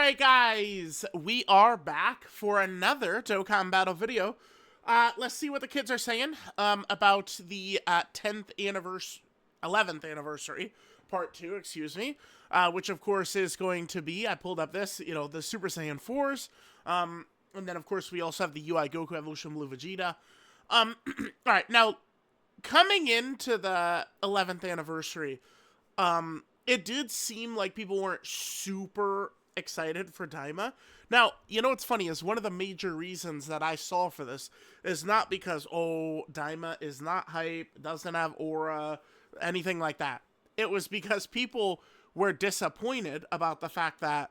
Alright guys, we are back for another Dokan battle video. Let's see what the kids are saying about the 10th anniversary, 11th anniversary, part 2, excuse me, which of course is going to be, I pulled up this, the Super Saiyan 4s, and then of course we also have the UI Goku Evolution Blue Vegeta. Alright, now, coming into the 11th anniversary, it did seem like people weren't super excited for Daima. Now, you know what's funny is one of the major reasons that I saw for this is not because, oh, Daima is not hype, doesn't have aura, anything like that. It was because people were disappointed about the fact that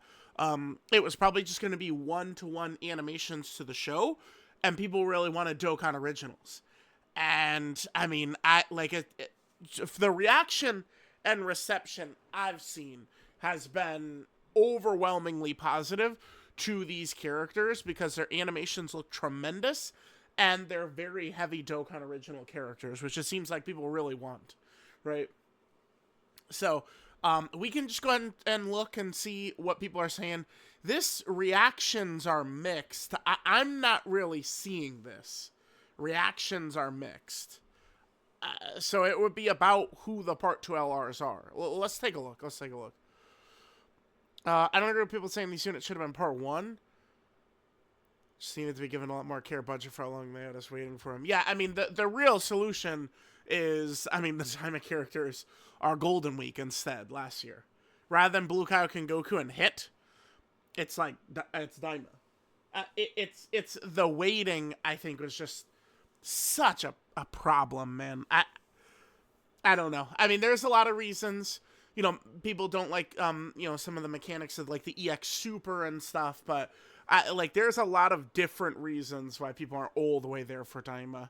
it was probably just going to be one-to-one animations to the show, and people really wanted Dokkan originals. And, I mean, the reaction and reception I've seen has been overwhelmingly positive to these characters because their animations look tremendous and they're very heavy Dokkan original characters, which it seems like people really want, right? So, we can just go ahead and look and see what people are saying. This reactions are mixed. I'm not really seeing this. Reactions are mixed. So it would be about who the Part 2 LRs are. Let's take a look. I don't agree with people saying these units should have been Part 1. Just needed to be given a lot more care budget for how long they had us waiting for him. Yeah, I mean, the real solution is, I mean, the Daima characters are Golden Week instead last year. Rather than Blue Kaioken Goku and Hit, it's like, it's Daima. It's the waiting, I think, was just such a problem, man. I don't know. I mean, there's a lot of reasons. People don't like, some of the mechanics of, like, the EX Super and stuff, but, there's a lot of different reasons why people aren't all the way there for Daima.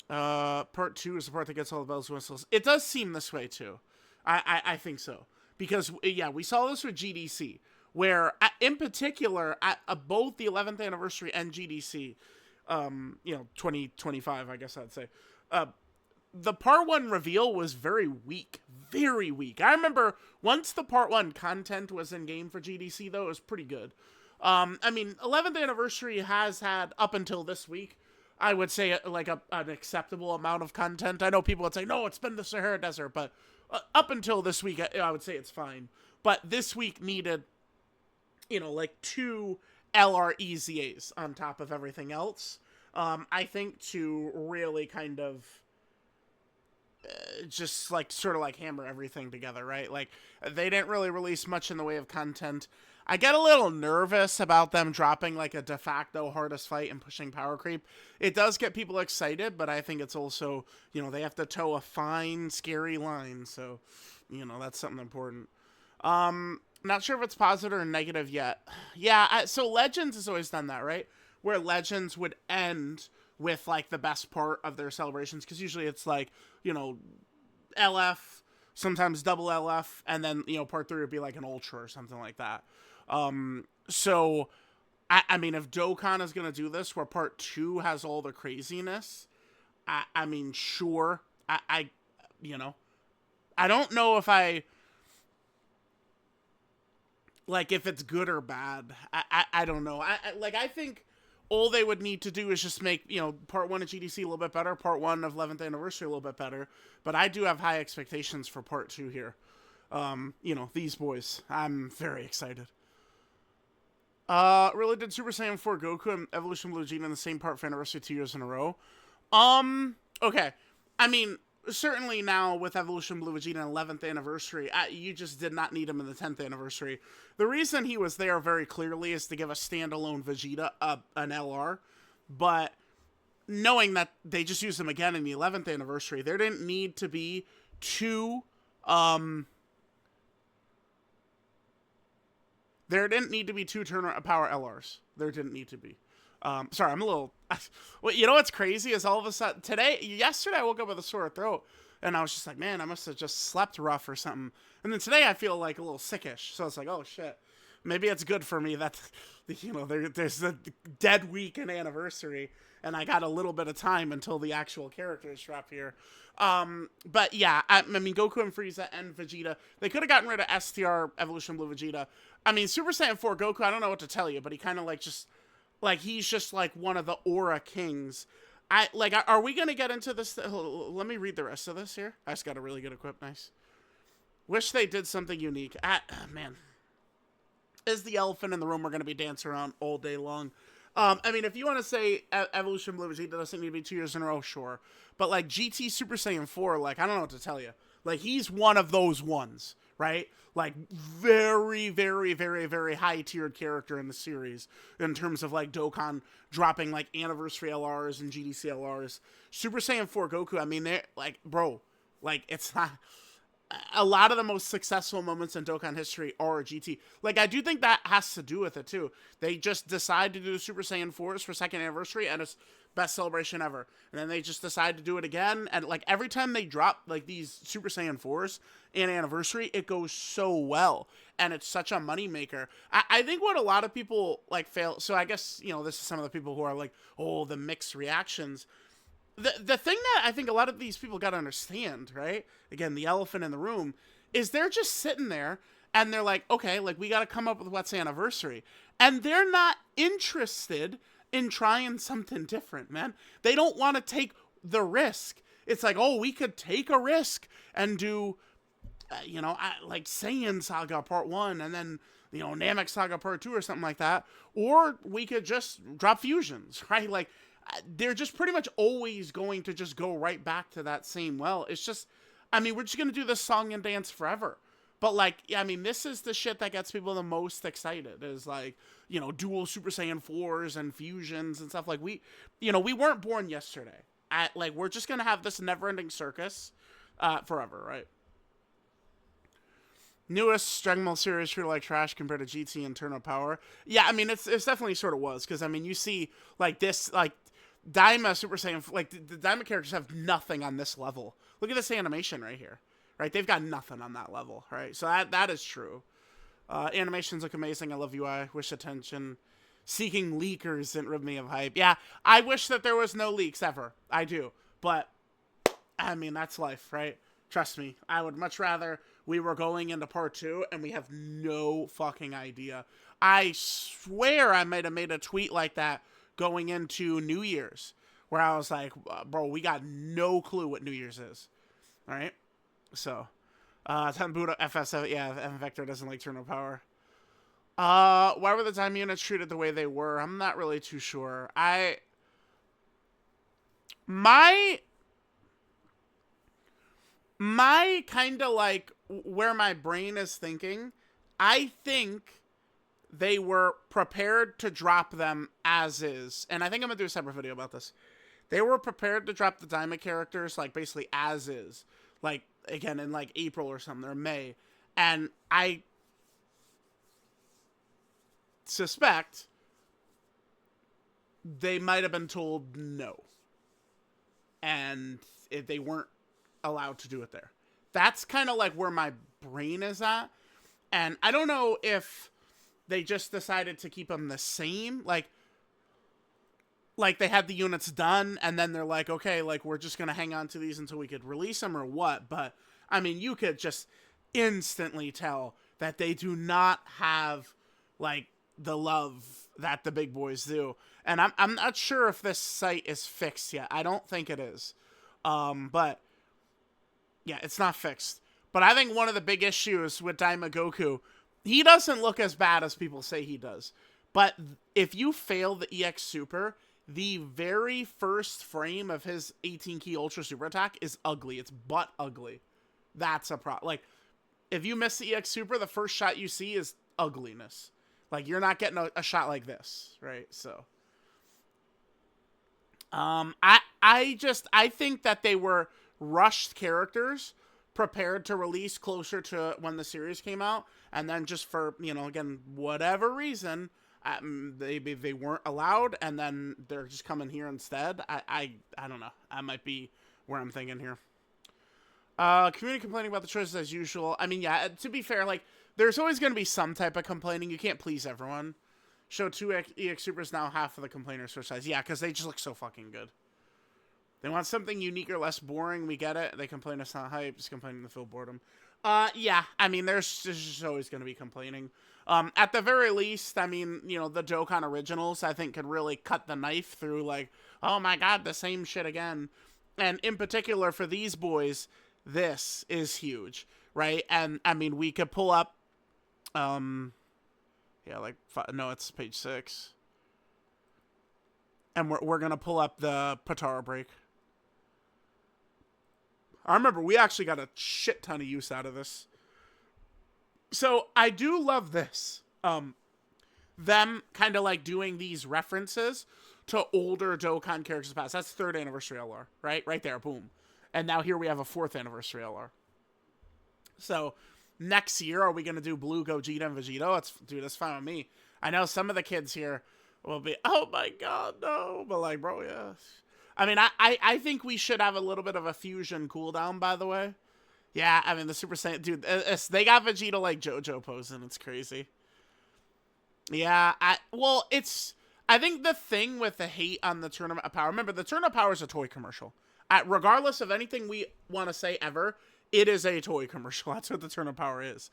Part 2 is the part that gets all the bells and whistles. It does seem this way, too. I think so. Because, yeah, we saw this with GDC, where, in particular, at both the 11th anniversary and GDC, 2025, I guess I'd say, the Part 1 reveal was very weak. Very weak. I remember once the Part 1 content was in-game for GDC, though, it was pretty good. I mean, 11th anniversary has had, up until this week, I would say, like, an acceptable amount of content. I know people would say, no, it's been the Sahara Desert, but up until this week, I would say it's fine. But this week needed, like, 2 LR EZAs on top of everything else. I think to really kind of just like sort of like hammer everything together, right? Like they didn't really release much in the way of content. I get a little nervous about them dropping like a de facto hardest fight and pushing power creep. It does get people excited, but I think it's also, they have to toe a fine, scary line. So, that's something important. Not sure if it's positive or negative yet. Yeah, so Legends has always done that, right? Where Legends would end with, like, the best part of their celebrations, because usually it's, like, LF, sometimes double LF, and then, Part 3 would be, like, an Ultra or something like that. So, I mean, if Dokan is going to do this, where Part 2 has all the craziness, I mean, sure, I don't know if if it's good or bad. I don't know. I think all they would need to do is just make, Part 1 of GDC a little bit better, Part 1 of 11th Anniversary a little bit better. But I do have high expectations for Part 2 here. These boys. I'm very excited. Really did Super Saiyan 4 Goku and Evolution Blue Vegeta in the same part for Anniversary 2 years in a row? Okay. I mean, certainly now with Evolution Blue Vegeta and 11th Anniversary, you just did not need him in the 10th Anniversary. The reason he was there very clearly is to give a standalone Vegeta an LR, but knowing that they just used him again in the 11th Anniversary, there didn't need to be two turn power LRs. There didn't need to be. Sorry, I'm a little... Well, you know what's crazy is all of a sudden... Yesterday I woke up with a sore throat, and I was just like, man, I must have just slept rough or something. And then today I feel like a little sickish, so it's like, oh, shit. Maybe it's good for me that, there's a dead week and anniversary, and I got a little bit of time until the actual characters drop here. But yeah, I mean, Goku and Frieza and Vegeta, they could have gotten rid of STR Evolution Blue Vegeta. I mean, Super Saiyan 4 Goku, I don't know what to tell you, but he kind of he's just like one of the Aura Kings. Are we gonna get into this? Let me read the rest of this here. I just got a really good equip, nice. Wish they did something unique. Man, is the elephant in the room we're gonna be dancing around all day long. I mean, if you want to say Evolution Blue Vegeta doesn't need to be 2 years in a row, sure. But like GT Super Saiyan 4, like I don't know what to tell you. Like he's one of those ones, right? Like very, very, very, very high tiered character in the series in terms of like Dokan dropping like anniversary LRs and GDC LRs. Super Saiyan 4 Goku, I mean, they're like, bro, like it's not. A lot of the most successful moments in Dokkan history are GT. Like, I do think that has to do with it, too. They just decide to do the Super Saiyan 4s for 2nd anniversary, and it's best celebration ever. And then they just decide to do it again, and, like, every time they drop, like, these Super Saiyan 4s in anniversary, it goes so well, and it's such a moneymaker. I think what a lot of people, like, fail... So I guess, this is some of the people who are like, oh, the mixed reactions... The thing that I think a lot of these people got to understand, right? Again, the elephant in the room, is they're just sitting there and they're like, okay, like we got to come up with what's anniversary. And they're not interested in trying something different, man. They don't want to take the risk. It's like, oh, we could take a risk and do, like Saiyan Saga Part 1 and then, Namek Saga Part 2 or something like that. Or we could just drop fusions, right? Like, they're just pretty much always going to just go right back to that same well. It's just, I mean, we're just going to do this song and dance forever. But, like, I mean, this is the shit that gets people the most excited is, like, dual Super Saiyan 4s and fusions and stuff. Like, we weren't born yesterday. We're just going to have this never-ending circus forever, right? Newest Dragon Ball series treated like trash compared to GT and Turn Up Power. Yeah, I mean, it's definitely sort of was. Because, I mean, you see, like, this, like, Daima Super Saiyan, like, the Daima characters have nothing on this level. Look at this animation right here, right? They've got nothing on that level, right? So that is true. Animations look amazing. I love UI. Wish attention. Seeking leakers didn't rib me of hype. Yeah, I wish that there was no leaks ever. I do. But, I mean, that's life, right? Trust me. I would much rather we were going into part 2 and we have no fucking idea. I swear I might have made a tweet like that going into New Year's, where I was like, bro, we got no clue what New Year's is. All right? So, Buddha FS7, yeah, F Vector doesn't like Turn Up Power. Why were the time units treated the way they were? I'm not really too sure. My kind of like, where my brain is thinking, I think they were prepared to drop them as is. And I think I'm going to do a separate video about this. They were prepared to drop the Daima characters, like, basically as is. Like, again, in, like, April or something, or May. And I suspect they might have been told no. And they weren't allowed to do it there. That's kind of, like, where my brain is at. And I don't know if they just decided to keep them the same. Like they had the units done, and then they're like, okay, like, we're just going to hang on to these until we could release them or what. But, I mean, you could just instantly tell that they do not have, like, the love that the big boys do. And I'm not sure if this site is fixed yet. I don't think it is. But, yeah, it's not fixed. But I think one of the big issues with Daima Goku, he doesn't look as bad as people say he does. But if you fail the EX Super, the very first frame of his 18-key Ultra Super Attack is ugly. It's butt ugly. That's a problem. Like, if you miss the EX Super, the first shot you see is ugliness. Like, you're not getting a shot like this, right? So, I think that they were rushed characters prepared to release closer to when the series came out, and then just for, again, whatever reason, they weren't allowed, and then they're just coming here instead. I don't know. I might be where I'm thinking here. Community complaining about the choices as usual. I mean, yeah, to be fair, like, there's always going to be some type of complaining. You can't please everyone. Show 2 EX Supers now, half of the complainers for size. Yeah, because they just look so fucking good. They want something unique or less boring. We get it. They complain it's not hype. Just complaining to fill boredom. Yeah, I mean, there's just always going to be complaining. At the very least, I mean, you know, the Dokan originals, I think, could really cut the knife through, like, oh my god, the same shit again. And in particular, for these boys, this is huge, right? And, I mean, we could pull up, yeah, like, no, it's page 6. And we're going to pull up the Patara break. I remember we actually got a shit ton of use out of this. So I do love this. Them kind of like doing these references to older Dokkan characters past. That's 3rd anniversary LR, right? Right there, boom. And now here we have a 4th anniversary LR. So next year, are we going to do Blue Gogeta and Vegeta? Dude, that's fine with me. I know some of the kids here will be, oh my god, no. But like, bro, yeah. I mean, I think we should have a little bit of a fusion cooldown, by the way. Yeah, I mean, the Super Saiyan... Dude, they got Vegeta like JoJo posing. It's crazy. Yeah, well, it's... I think the thing with the hate on the Tournament of Power... Remember, the Tournament of Power is a toy commercial. Regardless of anything we want to say ever, it is a toy commercial. That's what the Tournament of Power is.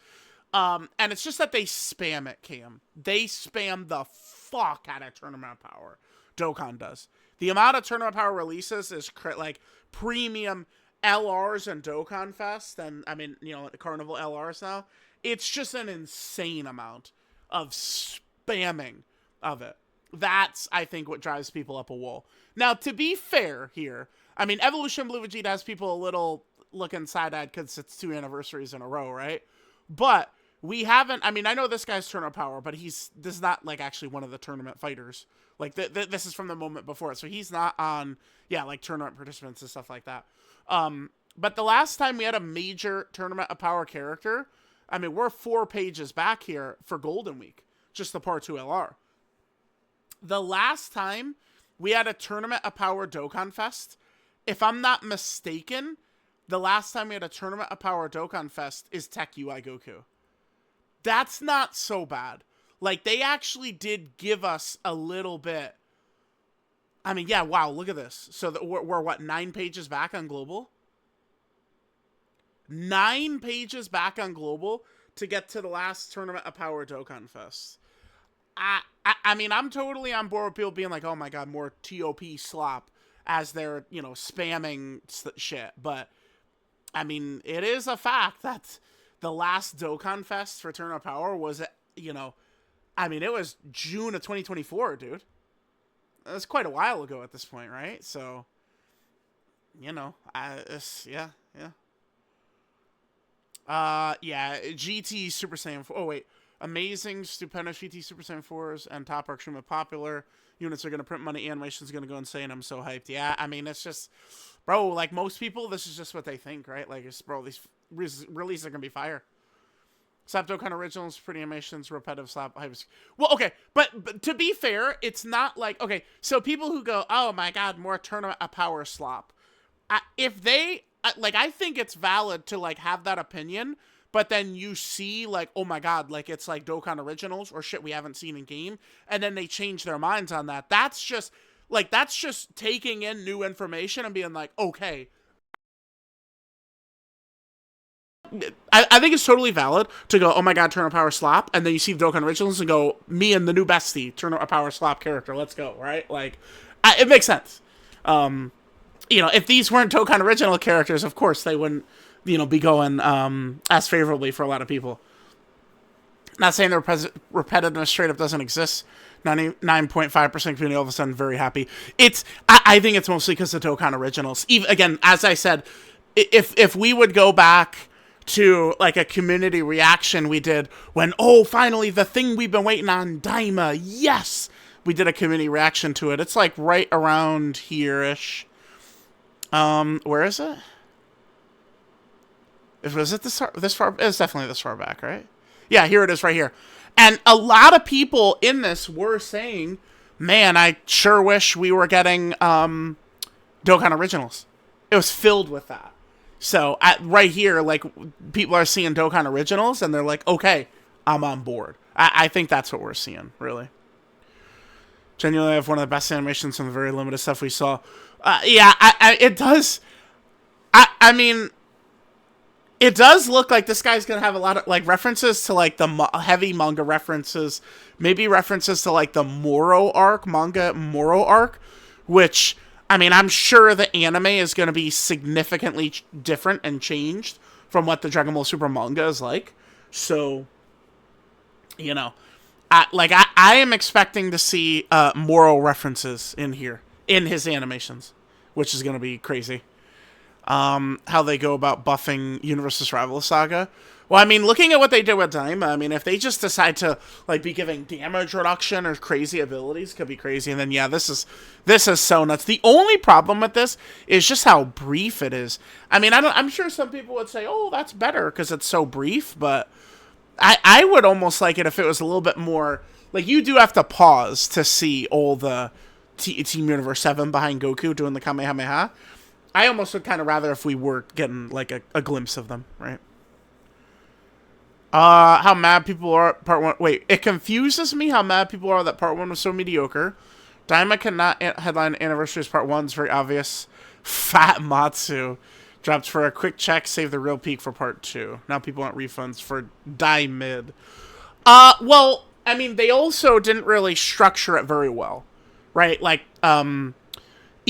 And it's just that they spam it, Cam. They spam the fuck out of Tournament of Power. Dokan does. The amount of Tournament of Power releases is like premium LRs and Dokan Fest, and I mean, you know, Carnival LRs now. It's just an insane amount of spamming of it. That's, I think, what drives people up a wall. Now, to be fair here, I mean, Evolution Blue Vegeta has people a little looking side-eyed because it's 2 anniversaries in a row, right? But we haven't, I mean, I know this guy's Tournament of Power, but this is not, like, actually one of the tournament fighters. Like, this is from the moment before it. So he's not on, yeah, like, tournament participants and stuff like that. But the last time we had a major Tournament of Power character, I mean, we're 4 pages back here for Golden Week. Just the Part 2 LR. The last time we had a Tournament of Power Dokkan Fest, if I'm not mistaken, the last time we had a Tournament of Power Dokkan Fest is Tech UI Goku. That's not so bad. Like, they actually did give us a little bit. I mean, yeah, wow, look at this. So we're what, 9 pages back on Global? 9 pages back on Global to get to the last Tournament of Power Dokkan Fest. I mean, I'm totally on board with people being like, oh my god, more TOP slop as they're, you know, spamming shit. But, I mean, it is a fact that the last Dokkan Fest for Tournament of Power was, you know, I mean, it was June of 2024, dude. That was quite a while ago at this point, right? So, you know, yeah. Yeah, GT Super Saiyan 4. Oh, wait. Amazing, stupendous GT Super Saiyan 4s and Top are extremely popular. Units are going to print money. Animation's going to go insane. I'm so hyped. Yeah, I mean, it's just... Bro, like most people, this is just what they think, right? Like, it's, bro, these releases are going to be fire. Slap Dokkan Originals, pretty animations, repetitive slap. Well, okay, but to be fair, it's not like... Okay, so people who go, oh my god, more Tournament of Power slop. If they... Like, I think it's valid to, like, have that opinion, but then you see, like, oh my god, like, it's like Dokkan Originals or shit we haven't seen in game, and then they change their minds on that. That's just, like, that's just taking in new information and being like, okay. I think it's totally valid to go, oh my god, Tournament of Power slop, and then you see the Dokkan Originals and go, me and the new bestie, Tournament of Power slop character, let's go, right? Like, it makes sense. You know, if these weren't Dokkan original characters, of course they wouldn't, you know, be going as favorably for a lot of people. Not saying the repetitiveness straight up doesn't exist. 99.5% community all of a sudden very happy. I think it's mostly because of Dokkan originals. Even, again, as I said, if we would go back to like a community reaction we did when, oh, finally the thing we've been waiting on, Daima, yes, we did a community reaction to it. It's like right around here-ish. Where is it? Was it this far? It's definitely this far back, right? Yeah, here it is right here. And a lot of people in this were saying, man, I sure wish we were getting Dokkan Originals. It was filled with that. So right here, like, people are seeing Dokkan Originals and they're like, okay, I'm on board. I think that's what we're seeing, really. Genuinely have one of the best animations from the very limited stuff we saw. Yeah, it does. I mean, it does look like this guy's gonna have a lot of like references to like the heavy manga references, maybe references to like the manga Moro arc, which I mean I'm sure the anime is gonna be significantly different and changed from what the Dragon Ball Super manga is like. So, you know, I am expecting to see Moro references in here in his animations, which is gonna be crazy. How they go about buffing Universe's Rival Saga. Well, I mean, looking at what they did with Daima, I mean, if they just decide to like be giving damage reduction or crazy abilities, could be crazy. And then yeah, this is so nuts. The only problem with this is just how brief it is. I mean, I'm sure some people would say, oh, that's better because it's so brief, but I would almost like it if it was a little bit more like you do have to pause to see all the Team Universe 7 behind Goku doing the Kamehameha. I almost would kind of rather if we were getting, like, a glimpse of them, right? How mad people are at Part 1. Wait, it confuses me how mad people are that Part 1 was so mediocre. Daima cannot headline Anniversaries Part 1 is very obvious. Fat Matsu dropped for a quick check, save the real peak for Part 2. Now people want refunds for Mid. Well, I mean, they also didn't really structure it very well, right? Like,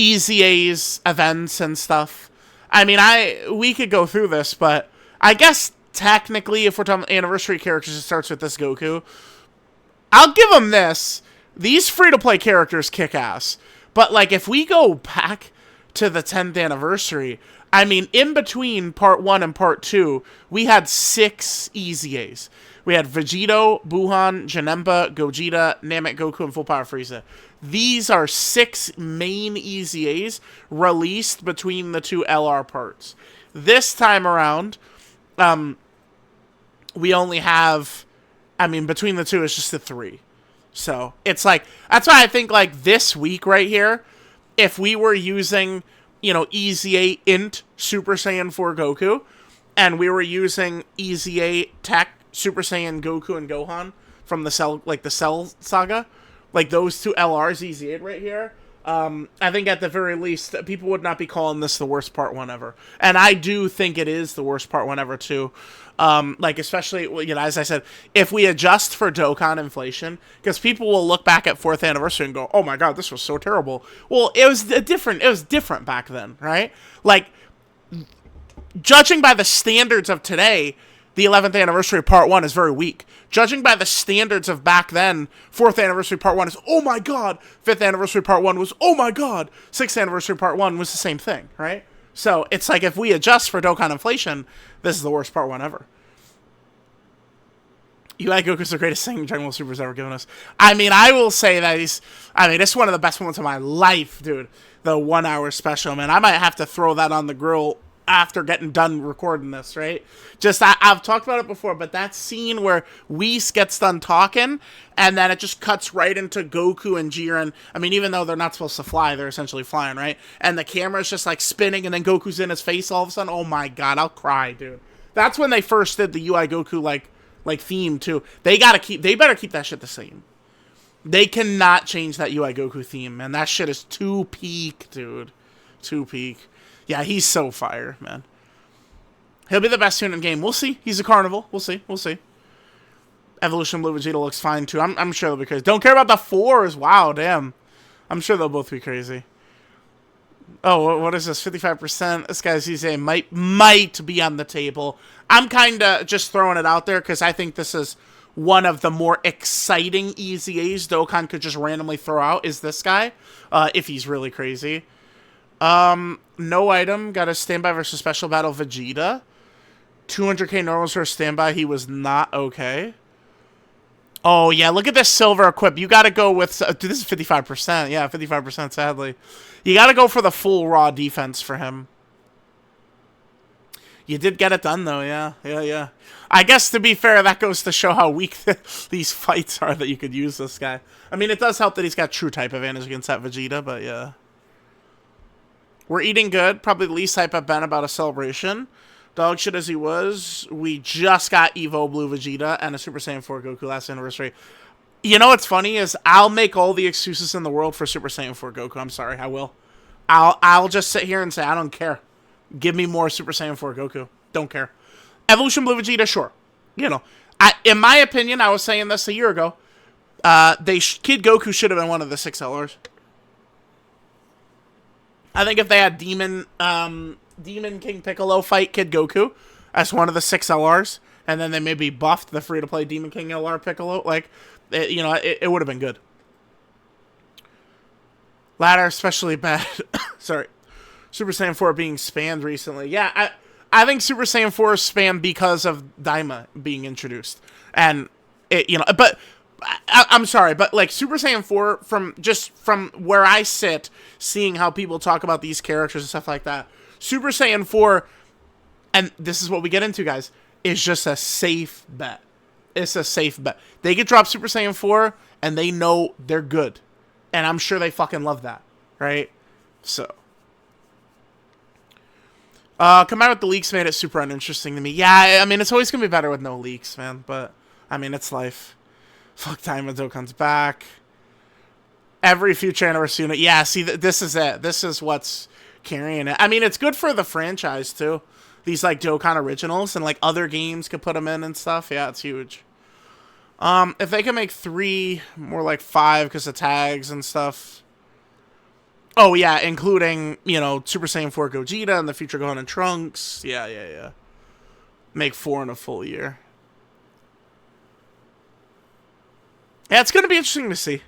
EZA's events and stuff. I mean, we could go through this, but I guess technically, if we're talking anniversary characters, it starts with this Goku. I'll give them this. These free-to-play characters kick ass. But, like, if we go back to the 10th anniversary, I mean, in between Part 1 and Part 2, we had 6 EZAs. We had Vegito, Buhan, Janemba, Gogeta, Namek Goku, and Full Power Frieza. These are 6 main EZAs released between the 2 LR parts. This time around, we only have, I mean, between the 2, it's just the 3. So, it's like, that's why I think, like, this week right here, if we were using, you know, EZA Int Super Saiyan 4 Goku, and we were using EZA Tech Super Saiyan Goku and Gohan from the Cell saga, like those 2 LRs EZA'd right here, I think at the very least, people would not be calling this the worst Part 1 ever. And I do think it is the worst Part 1 ever, too. Like, especially, you know, as I said, if we adjust for Dokan inflation, because people will look back at 4th anniversary and go, oh my god, this was so terrible. Well, it was different back then, right? Like, judging by the standards of today, the 11th anniversary Part 1 is very weak. Judging by the standards of back then, 4th anniversary Part 1 is, oh my god. 5th anniversary Part 1 was, oh my god. 6th anniversary Part 1 was the same thing, right? So, it's like if we adjust for Dokkan inflation, this is the worst Part 1 ever. UI Goku's the greatest thing Dragon Ball Super's ever given us. I mean, I will say that it's one of the best moments of my life, dude. The 1 hour special, man. I might have to throw that on the grill after getting done recording this, right? Just, I've talked about it before, but that scene where Whis gets done talking, and then it just cuts right into Goku and Jiren. I mean, even though they're not supposed to fly, they're essentially flying, right? And the camera's just, like, spinning, and then Goku's in his face all of a sudden. Oh my god, I'll cry, dude. That's when they first did the UI Goku, like theme, too. They better keep that shit the same. They cannot change that UI Goku theme, man. That shit is too peak, dude. Too peak. Yeah, he's so fire, man. He'll be the best tune in the game. We'll see. He's a carnival. We'll see. We'll see. Evolution Blue Vegeta looks fine, too. I'm sure they'll be crazy. Don't care about the 4s. Wow, damn. I'm sure they'll both be crazy. Oh, what is this? 55%. This guy's EZA might be on the table. I'm kind of just throwing it out there because I think this is one of the more exciting EZAs Dokkan could just randomly throw out is this guy, if he's really crazy. No item. Got a standby versus special battle Vegeta. 200k normals for a standby. He was not okay. Oh, yeah. Look at this silver equip. You got to go with... Dude, this is 55%. Yeah, 55%, sadly. You got to go for the full raw defense for him. You did get it done, though. Yeah, yeah, yeah. I guess, to be fair, that goes to show how weak these fights are that you could use this guy. I mean, it does help that he's got true type advantage against that Vegeta, but yeah. We're eating good. Probably the least hype I've been about a celebration. Dog shit as he was, we just got Evo Blue Vegeta and a Super Saiyan 4 Goku last anniversary. You know what's funny is I'll make all the excuses in the world for Super Saiyan 4 Goku. I'm sorry, I will. I'll just sit here and say I don't care. Give me more Super Saiyan 4 Goku. Don't care. Evolution Blue Vegeta, sure. You know, in my opinion, I was saying this a year ago. Kid Goku should have been one of the 6 LRs. I think if they had Demon King Piccolo fight Kid Goku as one of the 6 LRs, and then they maybe buffed the free-to-play Demon King LR Piccolo, like, it would have been good. Ladder especially bad. Sorry. Super Saiyan 4 being spammed recently. Yeah, I think Super Saiyan 4 is spammed because of Daima being introduced. And, but I'm sorry, but like Super Saiyan 4, from where I sit, seeing how people talk about these characters and stuff like that, Super Saiyan 4, and this is what we get into, guys, is just a safe bet. It's a safe bet. They get dropped Super Saiyan 4, and they know they're good. And I'm sure they fucking love that, right? So. Come out with the leaks made it super uninteresting to me. Yeah, I mean, it's always going to be better with no leaks, man. But, I mean, it's life. Fuck Daima Dokan's back. Every future anniversary unit. Yeah, see, this is it. This is what's carrying it. I mean, it's good for the franchise, too. These, like, Dokan originals and, like, other games could put them in and stuff. Yeah, it's huge. If they can make 3, more like 5 because of tags and stuff. Oh, yeah, including, Super Saiyan 4 Gogeta and the future Gohan and Trunks. Yeah. Make 4 in a full year. Yeah, it's going to be interesting to see.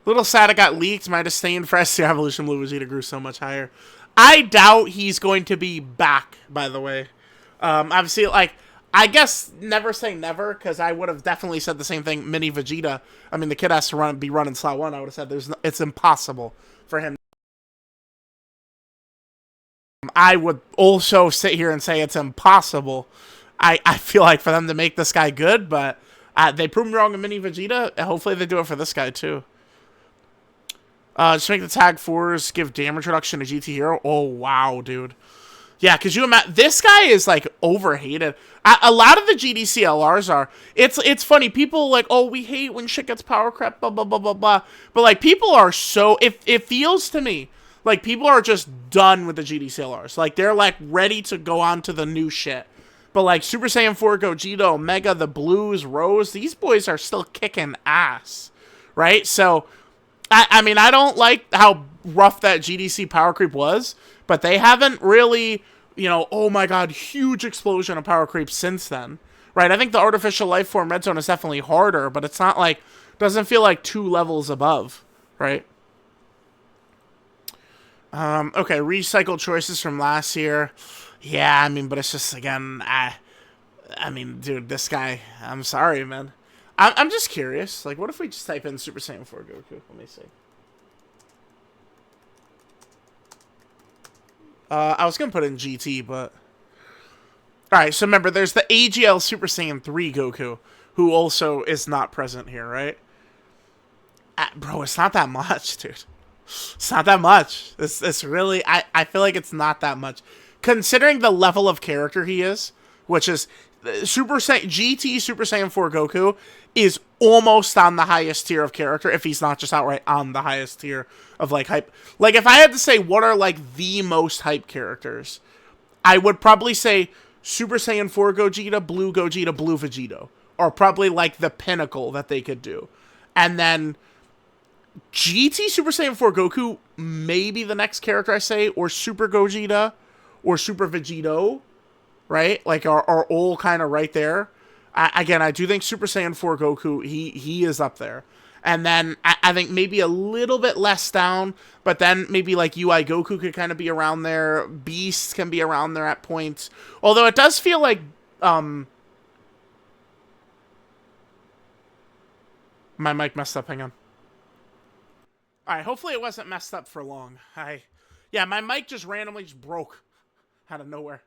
Little sad it got leaked. My disdain for SC Evolution Blue Vegeta grew so much higher. I doubt he's going to be back, by the way. Obviously, like, I guess never say never, because I would have definitely said the same thing. Mini Vegeta. I mean, the kid has to be running slot 1. I would have said it's impossible for him. I would also sit here and say it's impossible. I feel like for them to make this guy good, but they proved me wrong in Mini Vegeta. Hopefully they do it for this guy too. Just make the tag 4s give damage reduction to GT Hero. Oh wow, dude. Yeah, because you imagine this guy is like overhated. A lot of the GDC LRs are. It's funny. People like, oh, we hate when shit gets power crept, blah blah blah blah blah. But like, people are so. It feels to me like people are just done with the GDC LRs. Like they're like ready to go on to the new shit. But like Super Saiyan 4 Gogeta, Omega, the Blues, Rose, these boys are still kicking ass, right? So, I mean, I don't like how rough that GDC power creep was, but they haven't really, oh my god, huge explosion of power creep since then, right? I think the artificial life form red zone is definitely harder, but it's not like, doesn't feel like 2 levels above, right? Okay, recycled choices from last year. Yeah, I mean, but it's just, again, I mean, dude, this guy, I'm sorry, man. I'm just curious. Like, what if we just type in Super Saiyan 4 Goku? Let me see. I was going to put in GT, but... Alright, so remember, there's the AGL Super Saiyan 3 Goku, who also is not present here, right? Bro, it's not that much, dude. It's not that much. It's really... I feel like it's not that much. Considering the level of character he is, which is... GT Super Saiyan 4 Goku is almost on the highest tier of character, if he's not just outright on the highest tier of, like, hype. Like, if I had to say what are, like, the most hype characters, I would probably say Super Saiyan 4 Gogeta, Blue Vegeta. Are probably, like, the pinnacle that they could do. And then GT Super Saiyan 4 Goku, maybe the next character I say, or Super Gogeta, or Super Vegito, right? Like, are all kind of right there. Again, I do think Super Saiyan 4 Goku, he is up there. And then I think maybe a little bit less down, but then maybe like UI Goku could kind of be around there. Beast can be around there at points. Although it does feel like... my mic messed up, hang on. Alright, hopefully it wasn't messed up for long. Yeah, my mic just randomly just broke out of nowhere.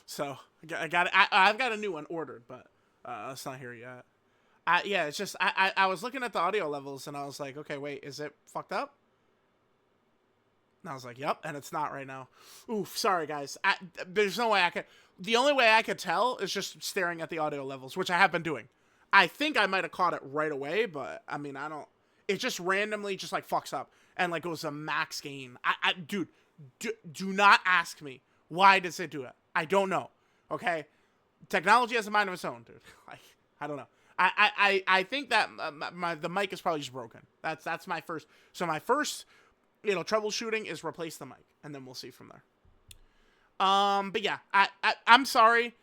So, I've got a new one ordered, but it's not here yet. Yeah, it's just, I was looking at the audio levels, and I was like, okay, wait, is it fucked up? And I was like, yep, and it's not right now. Oof, sorry, guys. There's no way I could... The only way I could tell is just staring at the audio levels, which I have been doing. I think I might have caught it right away, but, I mean, I don't... It just randomly just, like, fucks up and, like, goes to max gain. Dude, do not ask me. Why does it do it? I don't know, okay? Technology has a mind of its own, dude. Like, I don't know. I think that the mic is probably just broken. That's my first... So my first... troubleshooting is replace the mic, and then we'll see from there. But yeah, I'm sorry.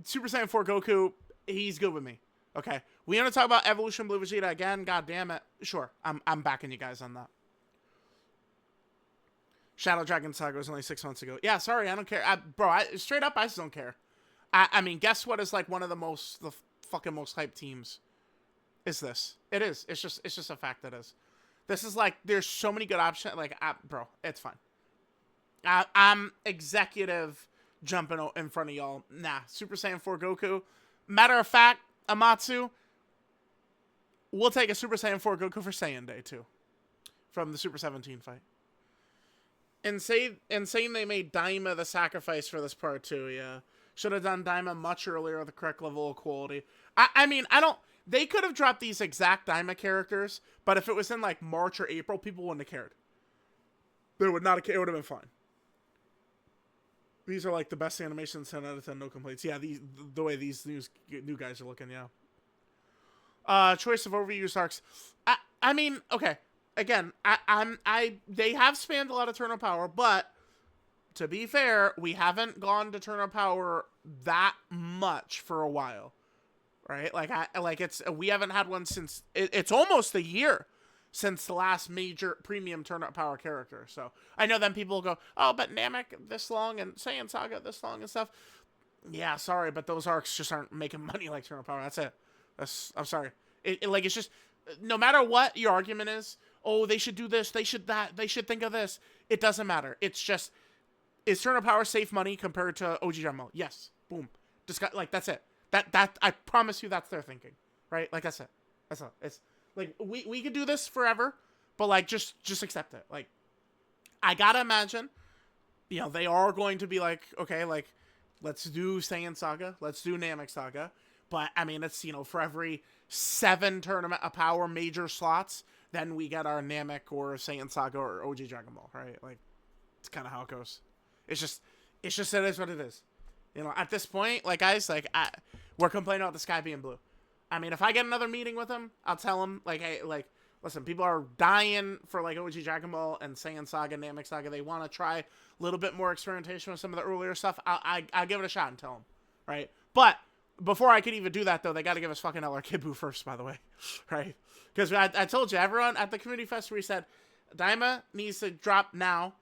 Super Saiyan 4 Goku, he's good with me. Okay, we want to talk about Evolution Blue Vegeta again. God damn it. Sure, I'm backing you guys on that. Shadow Dragon Saga was only 6 months ago. Yeah, sorry, I don't care. Straight up, I just don't care. I mean, guess what is like one of the fucking most hyped teams? Is this? It is. It's just a fact that is. This is like, there's so many good options. Like, bro, it's fine. I'm executive jumping in front of y'all. Nah, Super Saiyan 4 Goku. Matter of fact, Amatsu, we'll take a Super Saiyan 4 Goku for Saiyan Day, too. From the Super 17 fight. Insane they made Daima the sacrifice for this part, too, yeah. Should have done Daima much earlier with the correct level of quality. I mean, I don't... They could have dropped these exact Daima characters, but if it was in, like, March or April, people wouldn't have cared. They would not have cared. It would have been fine. These are, like, the best animations, 10 out of 10, no complaints. Yeah, the way these new guys are looking, yeah. Choice of overused arcs. I mean, okay. Again, they have spanned a lot of Turn of Power, but to be fair, we haven't gone to Turn of Power that much for a while. Right? We haven't had one since, it's almost a year since the last major premium turn-up power character. So, I know then people go, oh, but Namek this long and Saiyan Saga this long and stuff. Yeah, sorry, but those arcs just aren't making money like turn-up power. That's it. I'm sorry. It's just, no matter what your argument is, oh, they should do this, they should that, they should think of this. It doesn't matter. It's just, is turn-up power save money compared to OG Jumbo? Yes. Boom. That's it. That I promise you that's their thinking, right? Like I said, that's all. It's like we could do this forever, but like just accept it. Like I gotta imagine, they are going to be like, okay, like let's do Saiyan Saga, let's do Namek Saga, but I mean it's for every 7 tournament of power major slots, then we get our Namek or Saiyan Saga or OG Dragon Ball, right? Like it's kind of how it goes. It's just it is what it is. At this point, like, guys, like, we're complaining about the sky being blue. I mean, if I get another meeting with him, I'll tell him, like, hey, like, listen, people are dying for, like, OG Dragon Ball and Saiyan Saga, Namek Saga. They want to try a little bit more experimentation with some of the earlier stuff. I'll give it a shot and tell them, right? But before I could even do that, though, they got to give us fucking LR Kid Buu first, by the way, right? Because I told you, everyone at the Community Fest, we said, Daima needs to drop now.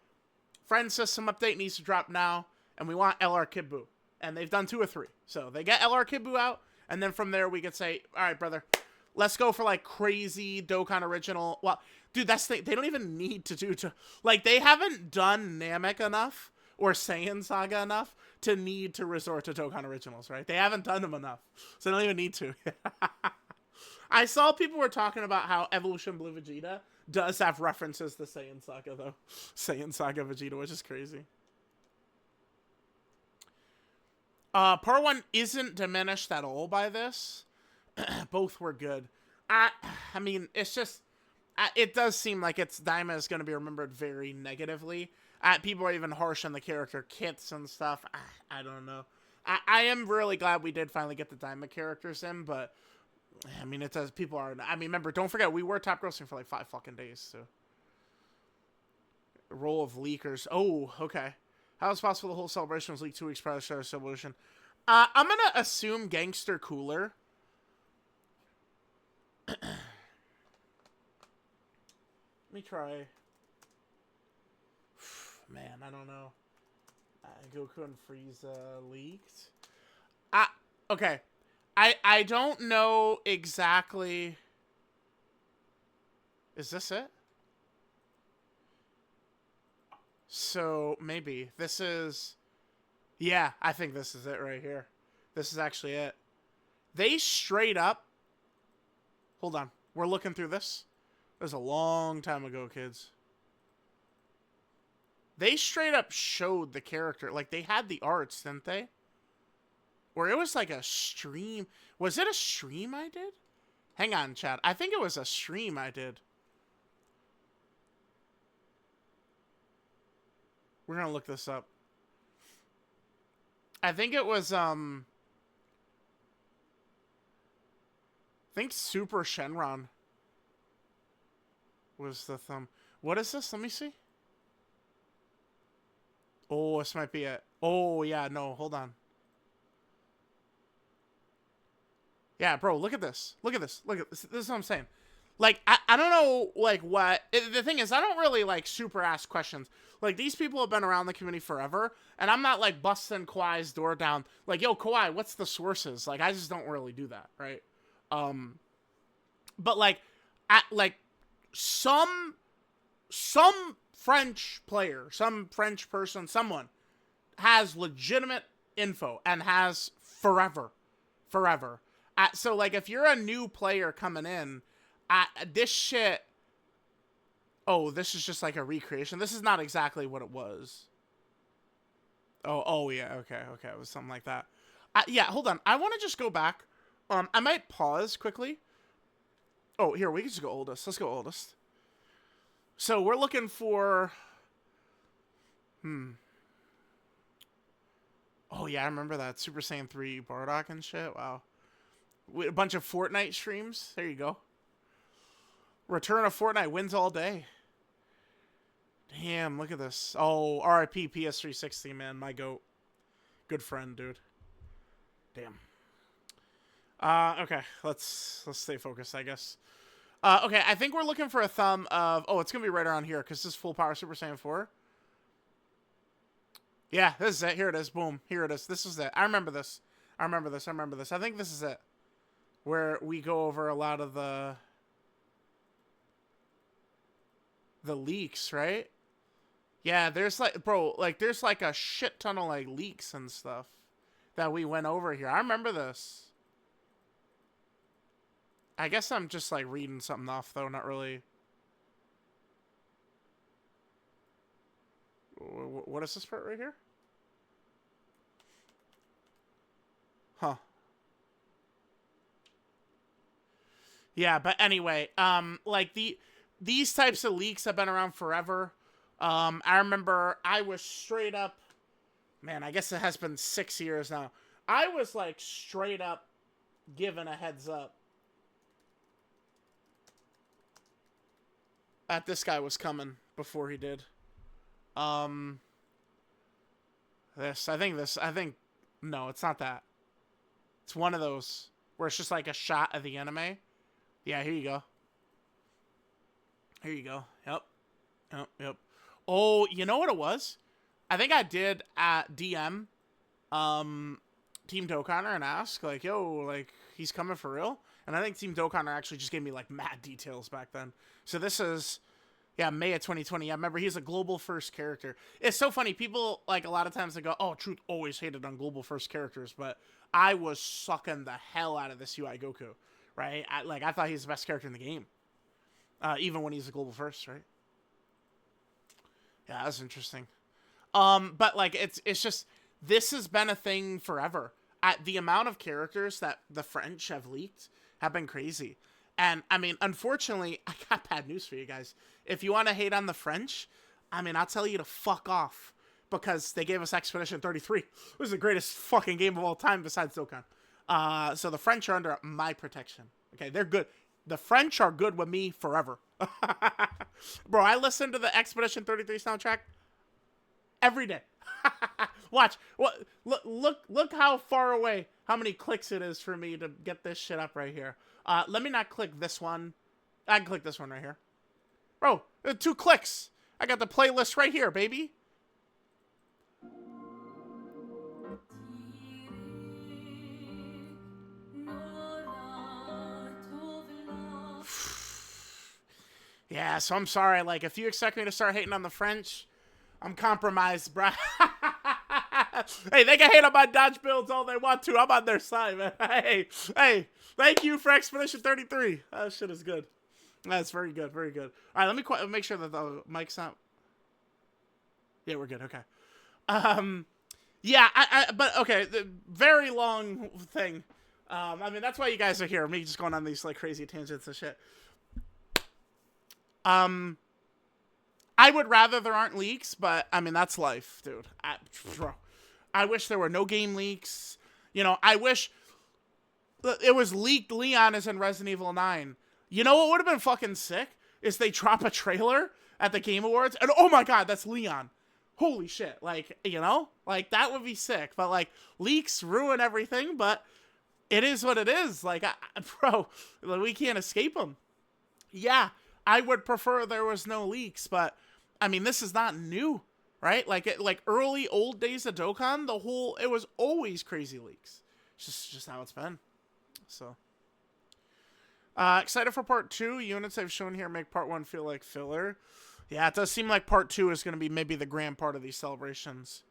Friend System Update needs to drop now. And we want LR Kid Buu. And they've done 2 or 3. So they get LR Kid Buu out, and then from there we could say, all right, brother, let's go for like crazy Dokan original. Well, dude, that's the thing. They don't even need to do like they haven't done Namek enough or Saiyan Saga enough to need to resort to Dokan originals, right? They haven't done them enough, so they don't even need to. I saw people were talking about how Evolution Blue Vegeta does have references to Saiyan Saga though, Saiyan Saga Vegeta, which is crazy. Part 1 isn't diminished at all by this. Both were good. I mean, it's just... it does seem like Daima is going to be remembered very negatively. People are even harsh on the character kits and stuff. I don't know. I am really glad we did finally get the Daima characters in, but... I mean, it does... People are... I mean, remember, don't forget, we were top grossing for like 5 fucking days, so... Role of leakers. Oh, okay. How is it possible the whole celebration was leaked 2 weeks prior to Star Celebration? I'm gonna assume Gangster Cooler. Let me try. Man, I don't know. Goku and Frieza leaked. Okay. I don't know exactly. Is this it? So, maybe. This is... Yeah, I think this is it right here. This is actually it. They straight up... Hold on. We're looking through this. It was a long time ago, kids. They straight up showed the character. Like, they had the arts, didn't they? Or it was like a stream. Was it a stream I did? Hang on, chat. I think it was a stream I did. We're gonna look this up. I think it was, I think Super Shenron was the thumb. What is this? Let me see. Oh, this might be it. Oh, yeah, no, hold on. Yeah, bro, look at this. Look at this. Look at this. This is what I'm saying. Like, I don't know, like, what... The thing is, I don't really, like, super ask questions. Like, these people have been around the community forever, and I'm not, like, busting Kawhi's door down. Like, yo, Kawhi, what's the sources? Like, I just don't really do that, right? But, like, some French player, some French person, someone has legitimate info and has forever. So, like, if you're a new player coming in, this shit... Oh, this is just like a recreation. This is not exactly what it was. Oh yeah, okay. It was something like that. Yeah, hold on. I want to just go back. I might pause quickly. Oh, here, we can just go oldest. Let's go oldest. So, we're looking for... Oh, yeah, I remember that. Super Saiyan 3 Bardock and shit. Wow. A bunch of Fortnite streams. There you go. Return of Fortnite wins all day. Damn, look at this. Oh, RIP PS360, man. My goat. Good friend, dude. Damn. Okay. Let's stay focused, I guess. Okay, I think we're looking for a thumb of... Oh, it's going to be right around here, because this is full power Super Saiyan 4. Yeah, this is it. Here it is. Boom. Here it is. This is it. I remember this. I think this is it. Where we go over a lot of the leaks, right? Yeah, there's like, bro, like there's like a shit ton of like leaks and stuff that we went over here. I remember this. I guess I'm just like reading something off though, not really. What is this part right here? Huh. Yeah, but anyway, like these types of leaks have been around forever. I remember I was straight up, man, I guess it has been 6 years now. I was like straight up given a heads up that this guy was coming before he did. I think, no, it's not that. It's one of those where it's just like a shot of the anime. Yeah, here you go. Here you go. Yep. Oh, you know what it was? I think I did at DM, Team Dokan and ask, like, yo, like, he's coming for real? And I think Team Dokan actually just gave me, like, mad details back then. So this is, yeah, May of 2020. Yeah, remember, he's a global first character. It's so funny. People, like, a lot of times they go, oh, Truth always hated on global first characters. But I was sucking the hell out of this UI Goku, right? I thought he's the best character in the game. Even when he's a global first, right? Yeah, that's interesting. But like it's just this has been a thing forever. The amount of characters that the French have leaked have been crazy. And I mean, unfortunately, I got bad news for you guys. If you want to hate on the French, I mean, I'll tell you to fuck off because they gave us Expedition 33. It was the greatest fucking game of all time besides Dokan. So the French are under my protection. Okay, they're good. The French are good with me forever. Bro, I listen to the Expedition 33 soundtrack every day. Watch. Look how far away, how many clicks it is for me to get this shit up right here. Let me not click this one. I can click this one right here. Bro, 2 clicks. I got the playlist right here, baby. Yeah, so I'm sorry. Like, if you expect me to start hating on the French, I'm compromised, bruh. Hey, they can hate on my Dodge builds all they want to. I'm on their side, man. Hey, thank you for Expedition 33. That shit is good. That's very good, very good. All right, let me make sure that the mic's out. Yeah, we're good. Okay. Yeah, but okay, the very long thing. I mean, that's why you guys are here. Me just going on these like crazy tangents and shit. I would rather there aren't leaks, but I mean that's life, dude. I wish there were no game leaks. You know, I wish it was leaked Leon is in Resident Evil 9. You know what would have been fucking sick? Is they drop a trailer at the Game Awards and oh my god, that's Leon. Holy shit. Like, you know? Like, that would be sick. But, like, leaks ruin everything, but it is what it is. Like, bro, we can't escape them. Yeah, I would prefer there was no leaks, but, I mean, this is not new, right? Like early old days of Dokkan, it was always crazy leaks. It's just how it's been. So. Excited for part 2. Units I've shown here make part 1 feel like filler. Yeah, it does seem like part 2 is going to be maybe the grand part of these celebrations.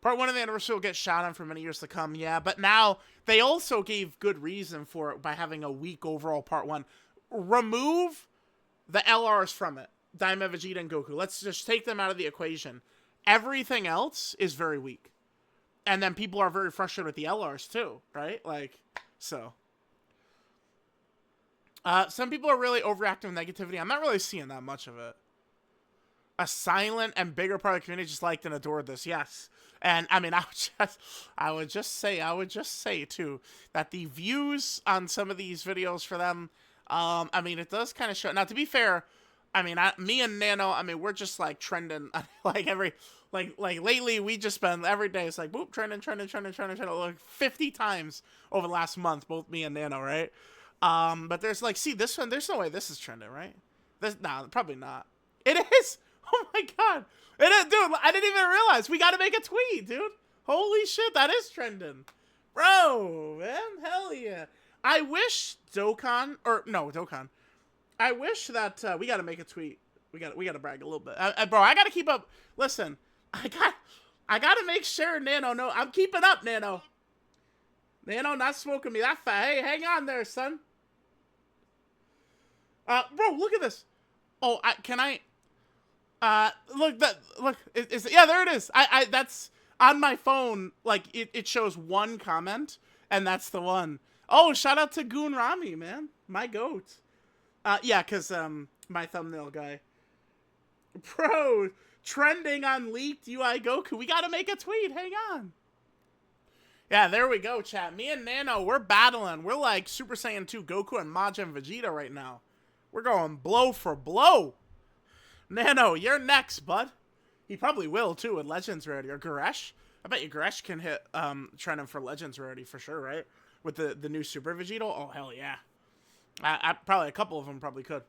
Part 1 of the anniversary will get shot on for many years to come, yeah. But now, they also gave good reason for it by having a weak overall part 1. Remove the LRs from it. Daima, Vegeta, and Goku. Let's just take them out of the equation. Everything else is very weak. And then people are very frustrated with the LRs too, right? Like, so... some people are really overreacting with negativity. I'm not really seeing that much of it. A silent and bigger part of the community just liked and adored this, yes. And I mean, I would just say too that the views on some of these videos for them, I mean, it does kind of show. Now, to be fair, I mean, me and Nano, I mean, we're just like trending like lately. We just spend every day. It's like boop, trending, like 50 times over the last month. Both me and Nano, right? But there's like, see this one, there's no way this is trending, right? Nah, probably not. It is! Oh my god! It is, dude, I didn't even realize. We gotta make a tweet, dude. Holy shit, that is trending. Bro, man, hell yeah. I wish Dokkan. I wish that, we gotta make a tweet. We gotta brag a little bit. Bro, I gotta keep up. Listen, I gotta make sure Nano, no, I'm keeping up, Nano. Nano not smoking me that fat. Hey, hang on there, son. Bro, look at this. Oh, look, yeah, there it is. That's on my phone. Like, it shows one comment, and that's the one. Oh, shout out to Goon Rami, man. My goat. Yeah, because, my thumbnail guy. Bro, trending on leaked UI Goku. We gotta make a tweet. Hang on. Yeah, there we go, chat. Me and Nano, we're battling. We're like Super Saiyan 2 Goku and Majin Vegeta right now. We're going blow for blow. Nano, you're next, bud. He probably will, too, with Legends Rarity. Or Goresh. I bet you Goresh can hit trending for Legends Rarity for sure, right? With the new Super Vegeta? Oh, hell yeah. Probably a couple of them probably could.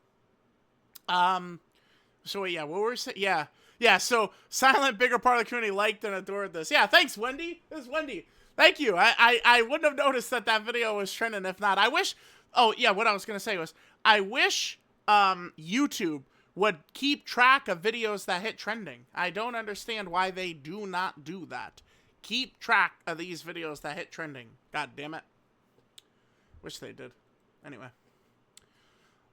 So, yeah, what were we saying? Yeah. Yeah, so silent, bigger part of the community liked and adored this. Yeah, thanks, Wendy. This is Wendy. Thank you. I wouldn't have noticed that video was trending if not. I wish... Oh, yeah, what I was going to say was, I wish YouTube would keep track of videos that hit trending. I don't understand why they do not do that. Keep track of these videos that hit trending. God damn it. Wish they did. Anyway.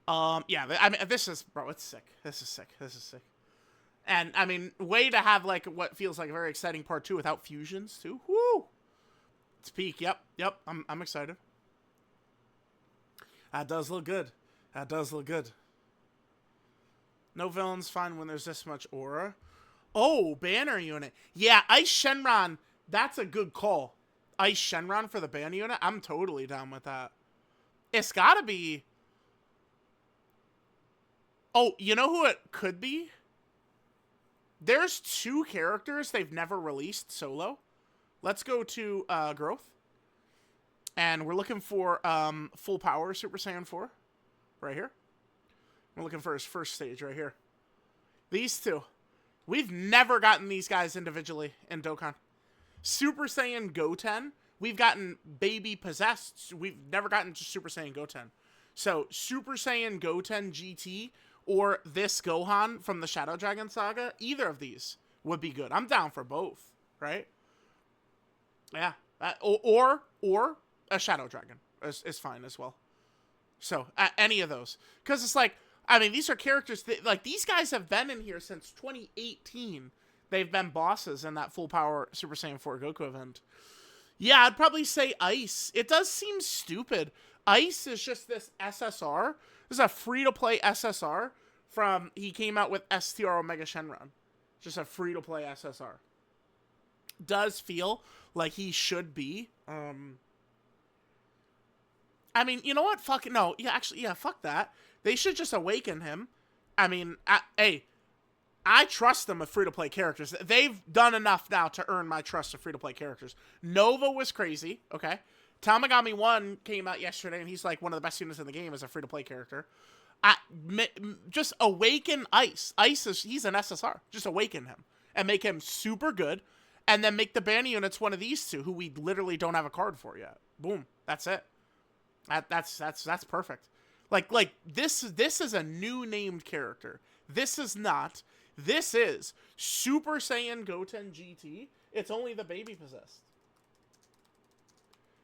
Yeah, I mean, this is... Bro, it's sick. This is sick. This is sick. And, I mean, way to have, like, what feels like a very exciting part 2 without fusions, too. Woo! It's peak. Yep. I'm excited. That does look good. That does look good. No villains fine when there's this much aura. Oh, banner unit. Yeah, Ice Shenron. That's a good call. Ice Shenron for the banner unit. I'm totally down with that. It's gotta be... Oh, you know who it could be? There's 2 characters they've never released solo. Let's go to Growth. And we're looking for full power Super Saiyan 4. Right here. We're looking for his first stage right here. These 2. We've never gotten these guys individually in Dokkan. Super Saiyan Goten. We've gotten Baby Possessed. We've never gotten just Super Saiyan Goten. So, Super Saiyan Goten GT or this Gohan from the Shadow Dragon saga, either of these would be good. I'm down for both, right? Yeah. Or a Shadow Dragon is fine as well. So, any of those. Because it's like, I mean, these are characters that, like, these guys have been in here since 2018. They've been bosses in that full power Super Saiyan 4 Goku event. Yeah, I'd probably say Ice. It does seem stupid. Ice is just this SSR. This is a free-to-play SSR from, he came out with STR Omega Shenron. Just a free-to-play SSR. Does feel like he should be. I mean, you know what? Fuck it. No, yeah, actually, yeah, fuck that. They should just awaken him. I mean, hey, I trust them with free-to-play characters. They've done enough now to earn my trust of free-to-play characters. Nova was crazy, okay? Tamagami 1 came out yesterday, and he's like one of the best units in the game as a free-to-play character. Just awaken Ice. He's an SSR. Just awaken him and make him super good, and then make the banner units one of these two, who we literally don't have a card for yet. Boom. That's it. That's perfect. Like this is a new named character. This is not. This is Super Saiyan Goten GT. It's only the baby possessed.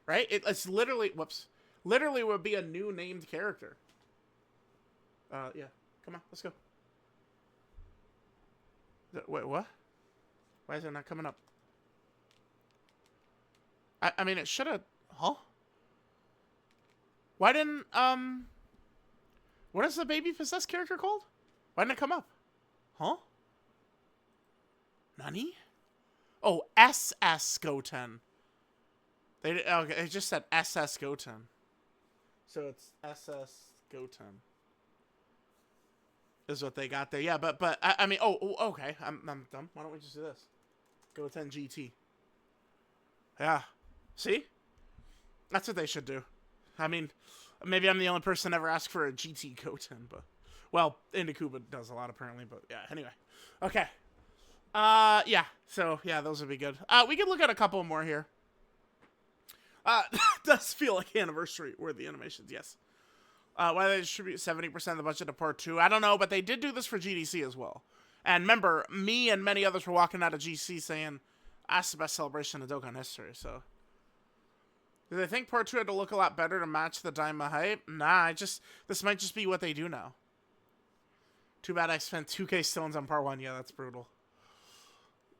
Right? It's literally, whoops. Literally would be a new named character. Yeah. Come on, let's go. Wait, what? Why is it not coming up? I mean, it should have, huh? Why didn't, what is the baby possessed character called? Why didn't it come up? Huh? Nani? Oh, SS Goten. Okay, it just said SS Goten. So it's SS Goten. Is what they got there. Yeah, but I mean, okay. I'm dumb. Why don't we just do this? Goten GT. Yeah. See? That's what they should do. I mean, maybe I'm the only person ever asked for a GT Goten, but... Well, Indikuba does a lot, apparently, but yeah, anyway. Okay. Yeah. So, yeah, those would be good. We could look at a couple more here. Does feel like anniversary-worthy animations, yes. Why they distribute 70% of the budget to Part 2? I don't know, but they did do this for GDC as well. And remember, me and many others were walking out of GC saying, that's the best celebration of Dokan history, so... Do they think Part 2 had to look a lot better to match the Daima hype? Nah, this might just be what they do now. Too bad I spent 2K stones on Part 1. Yeah, that's brutal.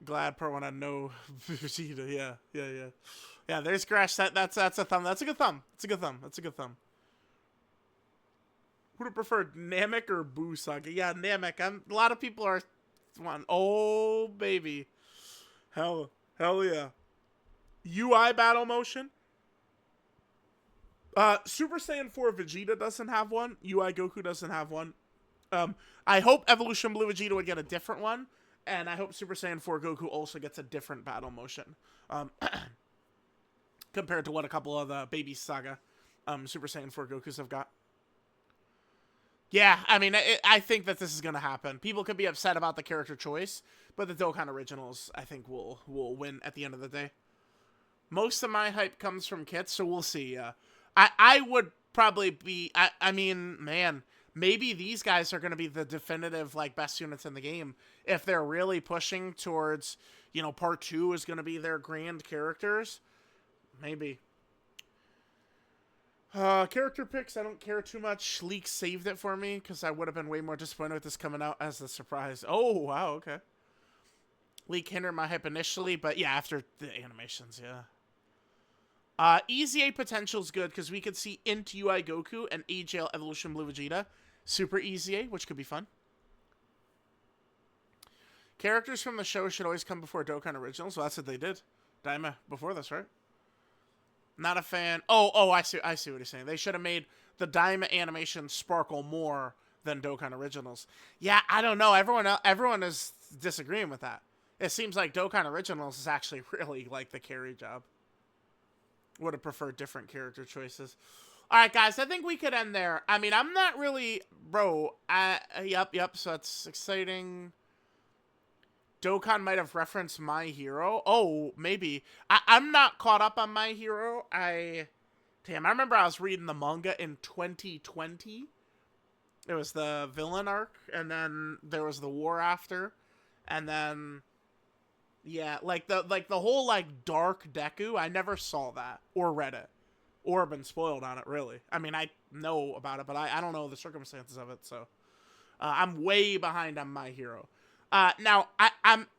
Glad Part 1 had no Vegeta. Yeah. Yeah, there's Crash. That's a thumb. That's a good thumb. That's a good thumb. Would have preferred Namek or Boo Saga? Yeah, Namek. A lot of people are one. Oh, baby. Hell yeah. UI battle motion? Super Saiyan 4 Vegeta doesn't have one. UI Goku doesn't have one. I hope Evolution Blue Vegeta would get a different one. And I hope Super Saiyan 4 Goku also gets a different battle motion. Compared to what a couple of the Baby Saga Super Saiyan 4 Gokus have got. Yeah, I mean, I think that this is going to happen. People could be upset about the character choice, but the Dokkan Originals, I think, will win at the end of the day. Most of my hype comes from kits, so we'll see. I would probably be... I mean, man, maybe these guys are going to be the definitive, like, best units in the game. If they're really pushing towards, you know, Part 2 is going to be their grand characters. Maybe. Character picks, I don't care too much. Leak saved it for me, because I would have been way more disappointed with this coming out as a surprise. Oh, wow, okay. Leak hindered my hype initially, but yeah, after the animations, yeah. Easy A potential is good, because we could see Int UI Goku and AGL Evolution Blue Vegeta. Super Easy A, which could be fun. Characters from the show should always come before Dokkan Originals. Well, that's what they did. Daima before this, right? Not a fan. Oh, I see what you're saying. They should have made the Daima animation sparkle more than Dokkan Originals. Yeah, I don't know. Everyone is disagreeing with that. It seems like Dokkan Originals is actually really like the carry job. Would have preferred different character choices. All right, guys, I think we could end there. I mean, I'm not really... Bro, yep, so that's exciting. Dokkan might have referenced My Hero. Oh, maybe. I'm not caught up on My Hero. Damn, I remember I was reading the manga in 2020. It was the villain arc, and then there was the war after. And then... Yeah, like the whole, like, dark Deku, I never saw that. Or read it. Or been spoiled on it, really. I mean, I know about it, but I don't know the circumstances of it, so... I'm way behind on My Hero. Now,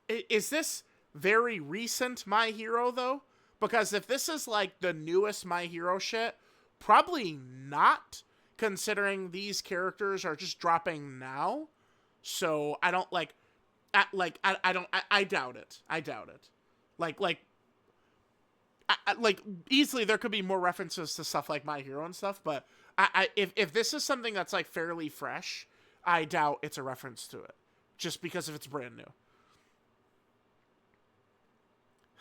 is this very recent My Hero, though? Because if this is, like, the newest My Hero shit, probably not, considering these characters are just dropping now. So, I don't, I doubt it. I doubt it. Like, easily there could be more references to stuff like My Hero and stuff, but if this is something that's, like, fairly fresh, I doubt it's a reference to it. Just because if it's brand new.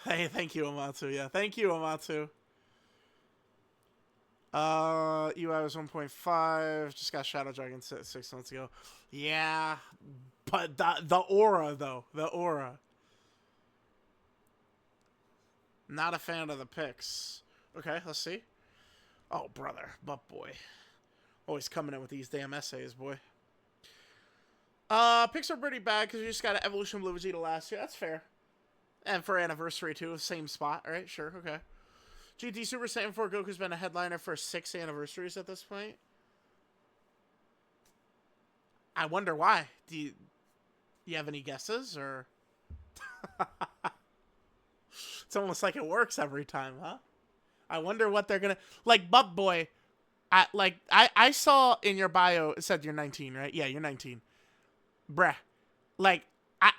Hey, thank you, Amatu. Yeah, thank you, Amatu. UI was 1.5. Just got Shadow Dragon 6 months ago. Yeah, but the aura, though. The aura. Not a fan of the pics. Okay, let's see. Oh, brother. Butt boy. Always coming in with these damn essays, boy. Picks are pretty bad because you just got an Evolution Blue Vegeta last year. That's fair. And for anniversary, too. Same spot. All right, sure. Okay. GT Super Saiyan 4 Goku's been a headliner for 6 anniversaries at this point. I wonder why. Do you have any guesses? Or it's almost like it works every time, huh? I wonder what they're going to... Like, Butt Boy, I saw in your bio, it said you're 19, right? Yeah, you're 19. Bruh, like, I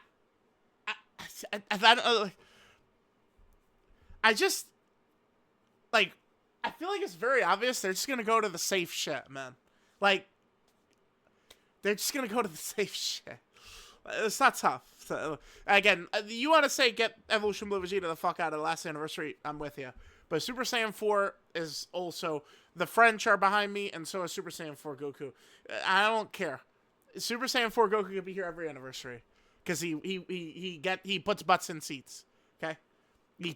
just, like, I feel like it's very obvious they're just gonna go to the safe shit, man. Like, they're just gonna go to the safe shit. It's not tough. So, again, you want to say get Evolution Blue Vegeta the fuck out of the last anniversary, I'm with you. But Super Saiyan 4 is also, the French are behind me, and so is Super Saiyan 4 Goku. I don't care. Super Saiyan 4 Goku could be here every anniversary because he puts butts in seats. Okay, he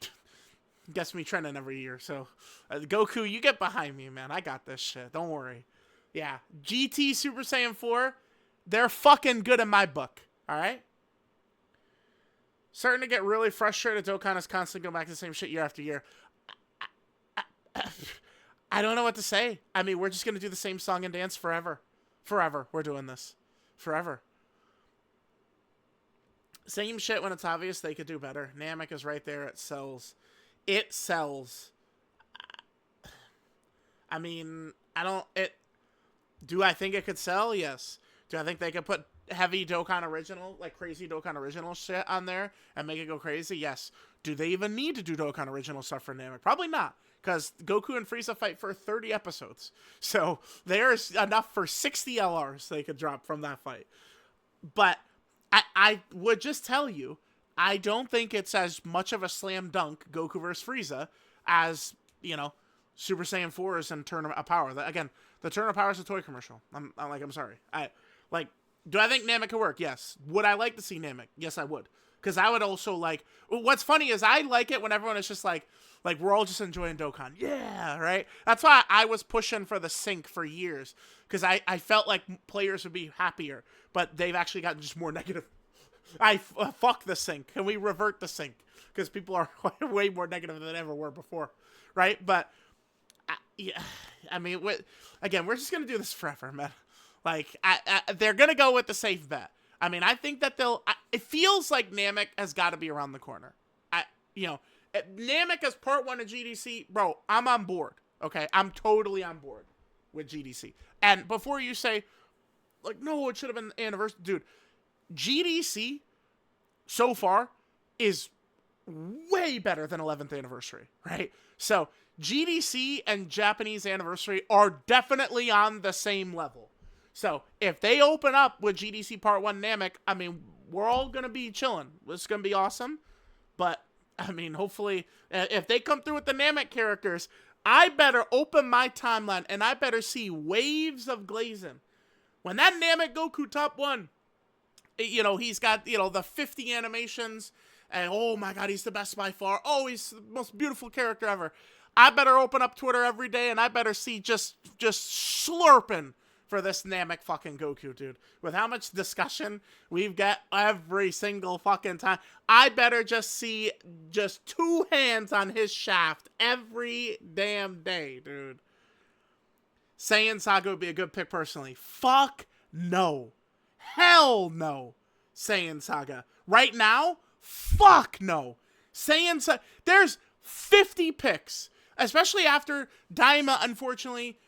gets me trending every year. So Goku, you get behind me, man. I got this shit. Don't worry. Yeah, GT Super Saiyan 4, they're fucking good in my book. All right. Starting to get really frustrated. Dokan is constantly going back to the same shit year after year. I don't know what to say. I mean, we're just gonna do the same song and dance forever. Forever, we're doing this. Forever. Same shit when it's obvious they could do better. Namek is right there. It sells. It sells. I mean, do I think it could sell? Yes. Do I think they could put heavy Dokan original, like crazy Dokan original shit on there and make it go crazy? Yes. Do they even need to do Dokan original stuff for Namek? Probably not. Because Goku and Frieza fight for 30 episodes. So there's enough for 60 LRs they could drop from that fight. But I would just tell you, I don't think it's as much of a slam dunk, Goku versus Frieza, as, you know, Super Saiyan 4 is in Turn of Power. Again, the Turn of Power is a toy commercial. I'm sorry. Do I think Namek could work? Yes. Would I like to see Namek? Yes, I would. Because I would also like... What's funny is I like it when everyone is just like, we're all just enjoying Dokan. Yeah, right? That's why I was pushing for the sync for years. Because I felt like players would be happier. But they've actually gotten just more negative. Fuck the sync. Can we revert the sync? Because people are way more negative than they ever were before. Right? But, yeah, I mean, again, we're just going to do this forever, man. Like, they're going to go with the safe bet. I mean, I think that it feels like Namek has got to be around the corner. Namek as part 1 of GDC, bro, I'm on board. Okay? I'm totally on board with GDC. And before you say, like, no, it should have been the anniversary. Dude, GDC so far is way better than 11th anniversary, right? So, GDC and Japanese anniversary are definitely on the same level. So, if they open up with GDC Part 1 Namek, I mean, we're all going to be chilling. It's going to be awesome. But, I mean, hopefully, if they come through with the Namek characters, I better open my timeline and I better see waves of glazing. When that Namek Goku Top 1, you know, he's got, you know, the 50 animations, and oh my god, he's the best by far. Oh, he's the most beautiful character ever. I better open up Twitter every day and I better see just slurping for this Namek fucking Goku, dude. With how much discussion we've got every single fucking time, I better just see just 2 hands on his shaft every damn day, dude. Saiyan Saga would be a good pick personally. Fuck no. Hell no. Saiyan Saga. Right now? Fuck no. Saiyan Saga. There's 50 picks. Especially after Daima, unfortunately,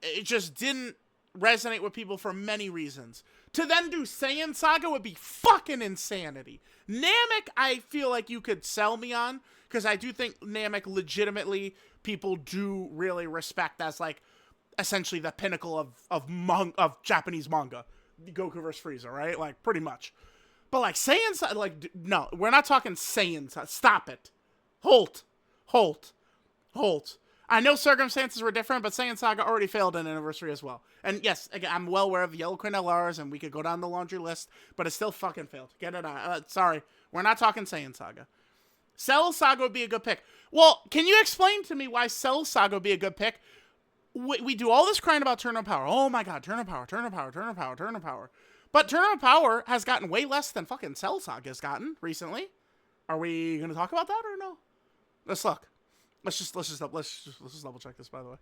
it just didn't resonate with people for many reasons. To then do Saiyan Saga would be fucking insanity. Namek, I feel like you could sell me on, because I do think Namek legitimately people do really respect as like essentially the pinnacle of Japanese manga. Goku vs. Frieza, right? Like, pretty much. But like Saiyan Saga, like, no, we're not talking Saiyan Saga. Stop it. Halt. I know circumstances were different, but Saiyan Saga already failed in Anniversary as well. And yes, again, I'm well aware of Yellow Queen LRs, and we could go down the laundry list, but it still fucking failed. Get it out. Sorry, we're not talking Saiyan Saga. Cell Saga would be a good pick. Well, can you explain to me why Cell Saga would be a good pick? We do all this crying about Turn of Power. Oh my god, Turn of Power. But Turn of Power has gotten way less than fucking Cell Saga has gotten recently. Are we going to talk about that or no? Let's look. Let's just double check this, by the way.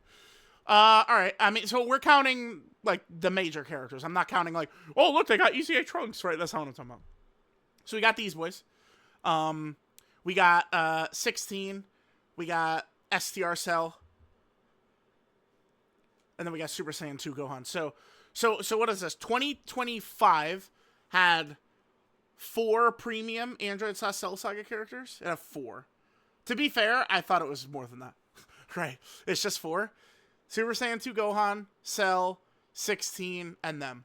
All right. I mean, so we're counting like the major characters. I'm not counting like, oh look, they got ECA Trunks, right? That's not what I'm talking about. So we got these boys. We got 16. We got STR Cell, and then we got Super Saiyan 2 Gohan. So what is this? 2025 had 4 premium Android Cell Saga characters. It had 4. To be fair, I thought it was more than that. Right. It's just 4. Super Saiyan 2 Gohan, Cell, 16, and them.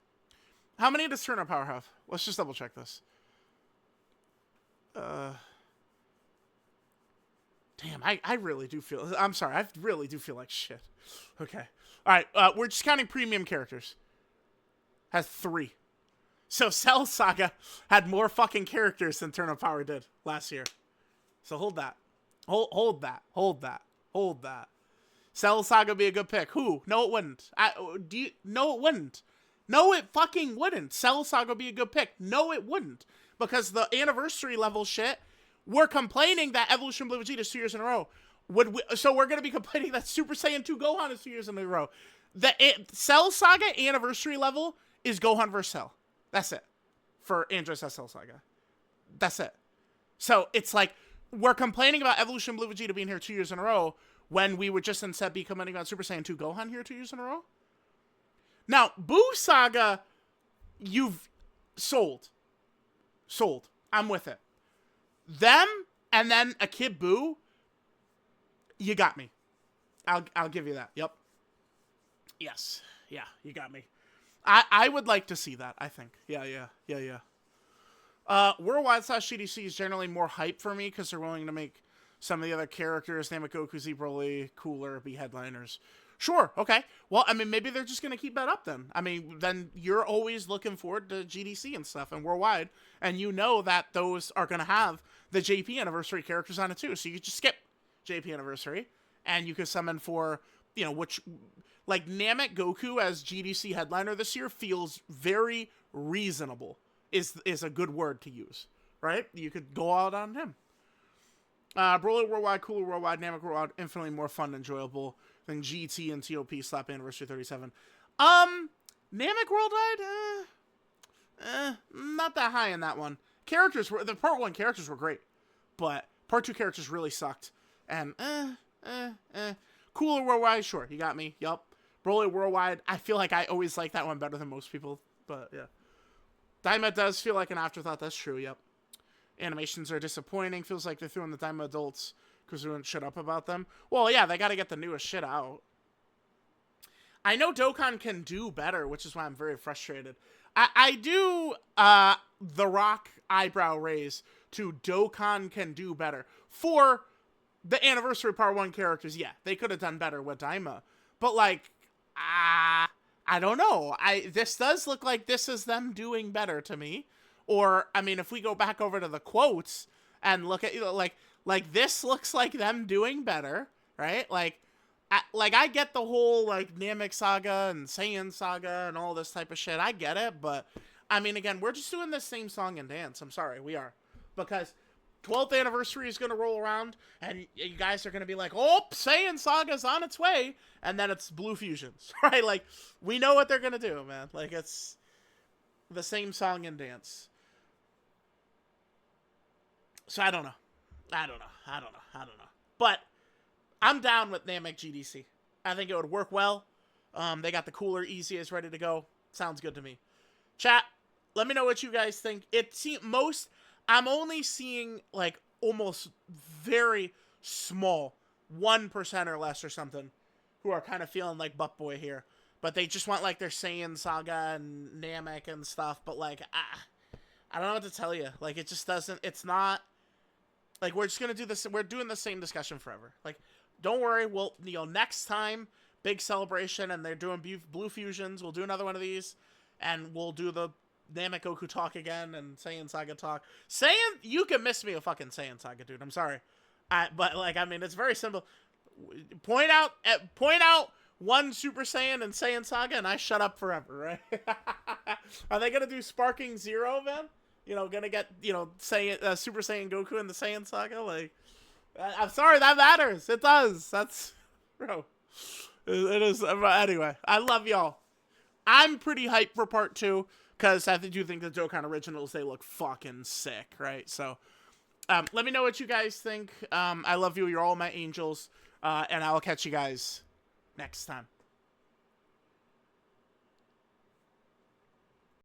How many does Turn of Power have? Let's just double check this. Damn, I really do feel... I'm sorry, I really do feel like shit. Okay. Alright, we're just counting premium characters. Has 3. So Cell Saga had more fucking characters than Turn of Power did last year. So hold that. Hold that. Cell Saga would be a good pick. Who? No, it wouldn't. No, it wouldn't. No, it fucking wouldn't. Cell Saga would be a good pick. No, it wouldn't. Because the anniversary level shit, we're complaining that Evolution Blue Vegeta is 2 years in a row. So we're going to be complaining that Super Saiyan 2 Gohan is 2 years in a row. The Cell Saga anniversary level is Gohan vs. Cell. That's it. For Android Cell Saga. That's it. So it's like, we're complaining about Evolution Blue Vegeta being here 2 years in a row when we would just instead be commenting about Super Saiyan 2 Gohan here 2 years in a row. Now, Buu Saga, you've sold. I'm with it. Them, and then a Kid Buu, you got me. I'll give you that. Yep. Yes. Yeah, you got me. I would like to see that, I think. Yeah. Worldwide / GDC is generally more hype for me because they're willing to make some of the other characters, Namek, Goku, Z Broly, cooler, be headliners. Sure, okay. Well, I mean, maybe they're just going to keep that up then. I mean, then you're always looking forward to GDC and stuff and Worldwide, and you know that those are going to have the JP Anniversary characters on it too. So you could just skip JP Anniversary, and you could summon for, you know, which, like, Namek Goku as GDC headliner this year feels very reasonable. Is a good word to use, right? You could go out on him. Broly Worldwide, Cooler Worldwide, Namek Worldwide, infinitely more fun and enjoyable than GT and TOP Slap Anniversary 37. Namek Worldwide, not that high in that one. The part 1 characters were great, but part 2 characters really sucked. And, Cooler Worldwide, sure, you got me, yup. Broly Worldwide, I feel like I always like that one better than most people, but yeah. Daima does feel like an afterthought. That's true, yep. Animations are disappointing. Feels like they're throwing the Daima adults because we wouldn't shut up about them. Well, yeah, they got to get the newest shit out. I know Dokan can do better, which is why I'm very frustrated. I do the Rock eyebrow raise to Dokan can do better. For the Anniversary Part 1 characters, yeah, they could have done better with Daima. But, like, I don't know. This does look like this is them doing better to me. Or, I mean, if we go back over to the quotes and look at, you know, like this looks like them doing better, right? Like I get the whole, like, Namek Saga and Saiyan Saga and all this type of shit. I get it, but, I mean, again, we're just doing the same song and dance. I'm sorry, we are. Because 12th anniversary is going to roll around, and you guys are going to be like, oh, Saiyan Saga's on its way, and then it's Blue Fusions, right? Like, we know what they're going to do, man. Like, it's... the same song and dance. So I don't know. I don't know. But I'm down with Namek GDC. I think it would work well. They got the cooler, easiest ready to go. Sounds good to me. Chat, let me know what you guys think. I'm only seeing like almost very small 1% or less or something who are kind of feeling like Butt Boy here. But they just want like their Saiyan saga and Namek and stuff. But like, I don't know what to tell you. Like, it just doesn't, it's not, like, we're just going to do this. We're doing the same discussion forever. Like, don't worry. We'll, next time, big celebration, and they're doing Blue Fusions. We'll do another one of these, and we'll do the Namek Goku talk again, and Saiyan Saga talk. You can miss me a fucking Saiyan Saga, dude. I'm sorry. But, like, I mean, it's very simple. Point out one Super Saiyan and Saiyan Saga, and I shut up forever, right? Are they going to do Sparking Zero, man? Gonna get, Super Saiyan Goku in the Saiyan Saga? Like, I'm sorry, that matters. It does. That's, bro. It is. Anyway, I love y'all. I'm pretty hyped for part 2, because I do think the Dokan originals, they look fucking sick, right? So, let me know what you guys think. I love you. You're all my angels. And I will catch you guys next time.